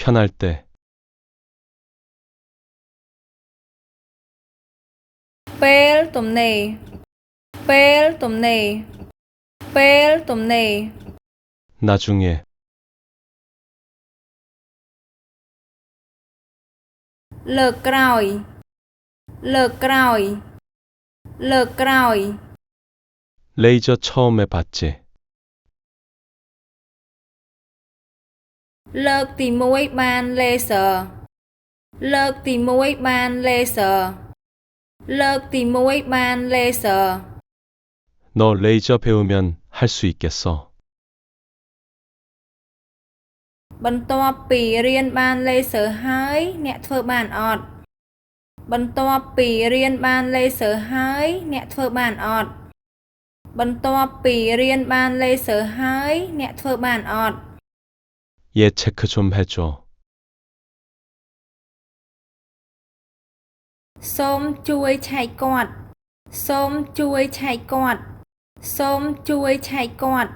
편할 때, Pel tùm nề. Pel tùm nề. Pel tùm nề. 나중에, Lợtក្រោយ. Lợtក្រោយ. Lợtក្រោយ. 레이저 처음에 봤지. Lợt tí 1 បានlaser. Lợt tí 1បានlaser. Lợt tí 1បានlaser. 너 레이저 배우면 할 수 있겠어. បន្ទាប់ពីរៀនបាន laser ហើយអ្នកធ្វើបានអត់ បន្ទាប់ពីរៀនបាន laser ហើយអ្នកធ្វើបានអត់ បន្ទាប់ពីរៀនបាន laser ហើយអ្នកធ្វើបានអត់ 얘 체크 좀 해줘. សូមជួយឆែកគាត់ សូមជួយឆែកគាត់ សូមជួយឆែកគាត់